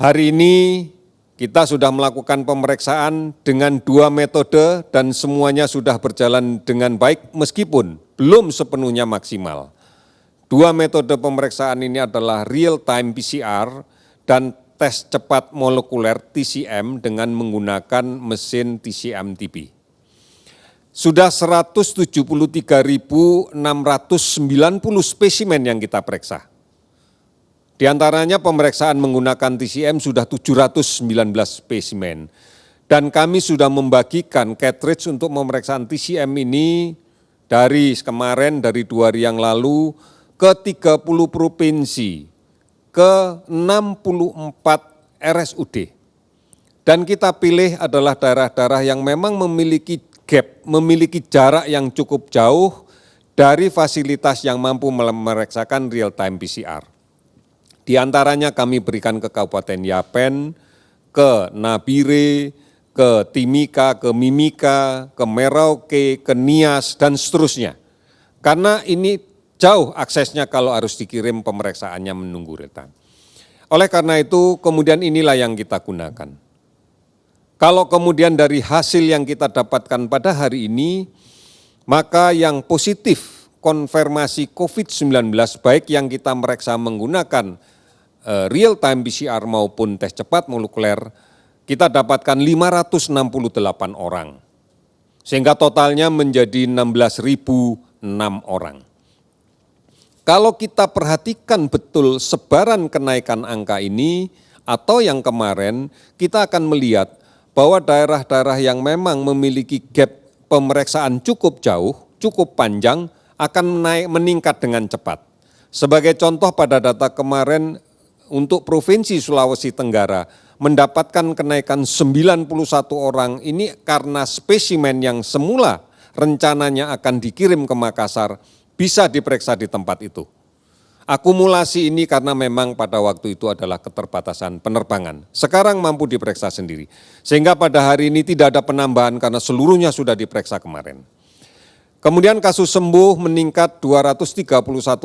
Hari ini kita sudah melakukan pemeriksaan dengan 2 metode dan semuanya sudah berjalan dengan baik meskipun belum sepenuhnya maksimal. 2 metode pemeriksaan ini adalah real-time PCR dan tes cepat molekuler TCM dengan menggunakan mesin TCM-TB. Sudah 173.690 spesimen yang kita periksa. Di antaranya pemeriksaan menggunakan TCM sudah 719 spesimen. Dan kami sudah membagikan cartridge untuk pemeriksaan TCM ini dari kemarin, dari 2 hari yang lalu, ke 30 provinsi, ke 64 RSUD. Dan kita pilih adalah daerah-daerah yang memang memiliki gap, memiliki jarak yang cukup jauh dari fasilitas yang mampu memeriksakan real-time PCR. Di antaranya kami berikan ke Kabupaten Yapen, ke Nabire, ke Timika, ke Mimika, ke Merauke, ke Nias, dan seterusnya. Karena ini jauh aksesnya kalau harus dikirim pemeriksaannya menunggu real time. Oleh karena itu, kemudian inilah yang kita gunakan. Kalau kemudian dari hasil yang kita dapatkan pada hari ini, maka yang positif konfirmasi COVID-19 baik yang kita meriksa menggunakan real-time PCR maupun tes cepat molekuler, kita dapatkan 568 orang. Sehingga totalnya menjadi 16.006 orang. Kalau kita perhatikan betul sebaran kenaikan angka ini atau yang kemarin, kita akan melihat bahwa daerah-daerah yang memang memiliki gap pemeriksaan cukup jauh, cukup panjang, akan meningkat dengan cepat. Sebagai contoh pada data kemarin untuk Provinsi Sulawesi Tenggara mendapatkan kenaikan 91 orang ini karena spesimen yang semula rencananya akan dikirim ke Makassar bisa diperiksa di tempat itu. Akumulasi ini karena memang pada waktu itu adalah keterbatasan penerbangan. Sekarang mampu diperiksa sendiri. Sehingga pada hari ini tidak ada penambahan karena seluruhnya sudah diperiksa kemarin. Kemudian kasus sembuh meningkat 231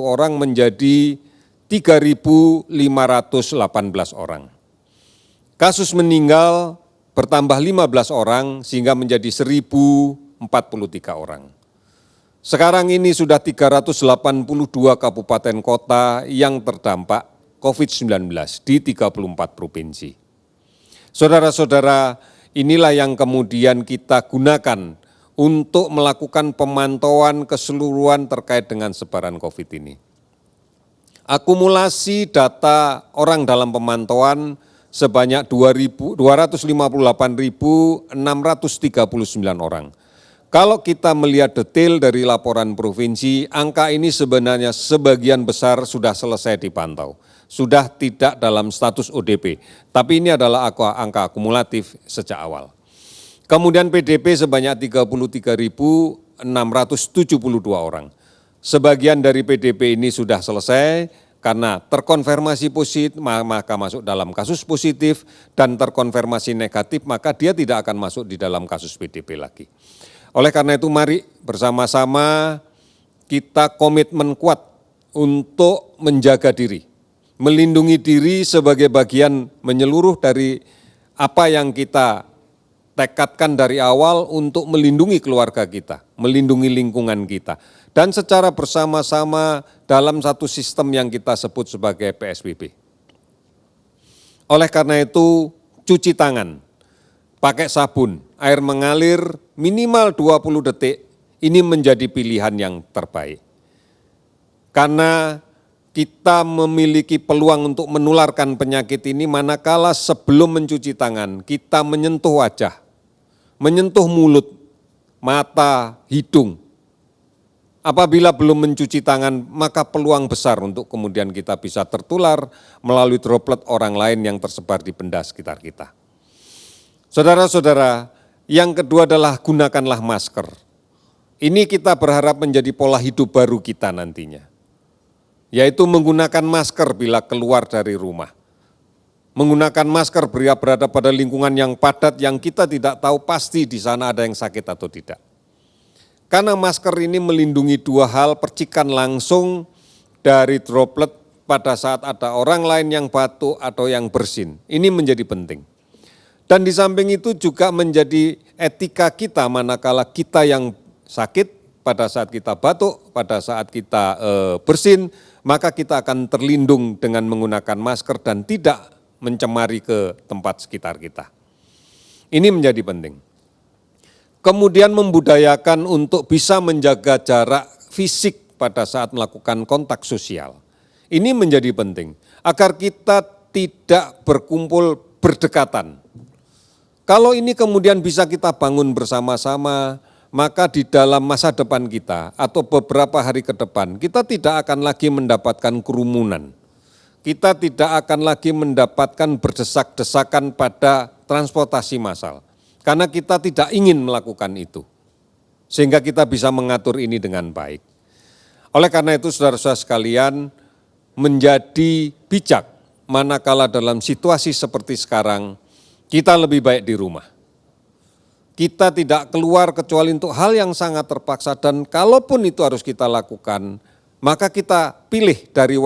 orang menjadi 3.518 orang. Kasus meninggal bertambah 15 orang sehingga menjadi 1.043 orang. Sekarang ini sudah 382 kabupaten kota yang terdampak COVID-19 di 34 provinsi. Saudara-saudara, inilah yang kemudian kita gunakan untuk melakukan pemantauan keseluruhan terkait dengan sebaran COVID ini. Akumulasi data orang dalam pemantauan sebanyak 258.639 orang. Kalau kita melihat detail dari laporan provinsi, angka ini sebenarnya sebagian besar sudah selesai dipantau. Sudah tidak dalam status ODP, tapi ini adalah angka akumulatif sejak awal. Kemudian PDP sebanyak 33.672 orang. Sebagian dari PDP ini sudah selesai karena terkonfirmasi positif, maka masuk dalam kasus positif, dan terkonfirmasi negatif, maka dia tidak akan masuk di dalam kasus PDP lagi. Oleh karena itu mari bersama-sama kita komitmen kuat untuk menjaga diri, melindungi diri sebagai bagian menyeluruh dari apa yang kita tekadkan dari awal untuk melindungi keluarga kita, melindungi lingkungan kita. Dan secara bersama-sama dalam satu sistem yang kita sebut sebagai PSBB. Oleh karena itu cuci tangan, pakai sabun, air mengalir minimal 20 detik, ini menjadi pilihan yang terbaik. Karena kita memiliki peluang untuk menularkan penyakit ini manakala sebelum mencuci tangan, kita menyentuh wajah, menyentuh mulut, mata, hidung. Apabila belum mencuci tangan, maka peluang besar untuk kemudian kita bisa tertular melalui droplet orang lain yang tersebar di benda sekitar kita. Saudara-saudara, yang kedua adalah gunakanlah masker. Ini kita berharap menjadi pola hidup baru kita nantinya, yaitu menggunakan masker bila keluar dari rumah. Menggunakan masker bila berada pada lingkungan yang padat yang kita tidak tahu pasti di sana ada yang sakit atau tidak. Karena masker ini melindungi dua hal, percikan langsung dari droplet pada saat ada orang lain yang batuk atau yang bersin. Ini menjadi penting. Dan di samping itu juga menjadi etika kita manakala kita yang sakit pada saat kita batuk, pada saat kita bersin, maka kita akan terlindung dengan menggunakan masker dan tidak mencemari ke tempat sekitar kita. Ini menjadi penting. Kemudian membudayakan untuk bisa menjaga jarak fisik pada saat melakukan kontak sosial. Ini menjadi penting agar kita tidak berkumpul berdekatan. Kalau ini kemudian bisa kita bangun bersama-sama, maka di dalam masa depan kita atau beberapa hari ke depan, kita tidak akan lagi mendapatkan kerumunan. Kita tidak akan lagi mendapatkan berdesak-desakan pada transportasi massal. Karena kita tidak ingin melakukan itu. Sehingga kita bisa mengatur ini dengan baik. Oleh karena itu saudara-saudara sekalian, menjadi bijak manakala dalam situasi seperti sekarang, kita lebih baik di rumah. Kita tidak keluar kecuali untuk hal yang sangat terpaksa dan kalaupun itu harus kita lakukan, maka kita pilih dari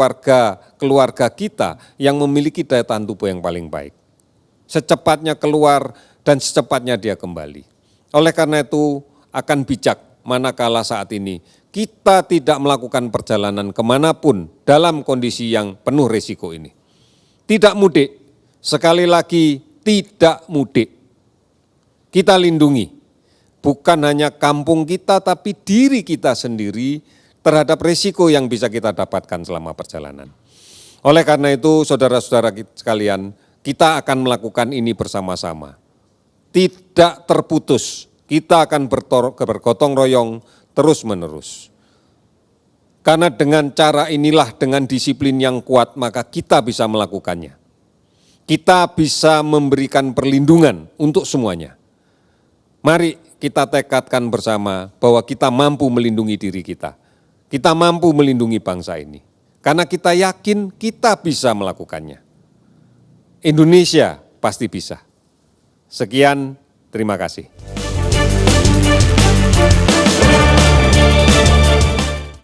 keluarga kita yang memiliki daya tahan tubuh yang paling baik. Secepatnya keluar dan secepatnya dia kembali. Oleh karena itu akan bijak manakala saat ini kita tidak melakukan perjalanan kemanapun dalam kondisi yang penuh risiko ini. Tidak mudik, sekali lagi tidak mudik. Kita lindungi, bukan hanya kampung kita tapi diri kita sendiri terhadap risiko yang bisa kita dapatkan selama perjalanan. Oleh karena itu saudara-saudara sekalian, kita akan melakukan ini bersama-sama. Tidak terputus, kita akan bergotong royong terus-menerus. Karena dengan cara inilah, dengan disiplin yang kuat, maka kita bisa melakukannya. Kita bisa memberikan perlindungan untuk semuanya. Mari kita tekadkan bersama bahwa kita mampu melindungi diri kita. Kita mampu melindungi bangsa ini. Karena kita yakin kita bisa melakukannya. Indonesia pasti bisa. Sekian, terima kasih.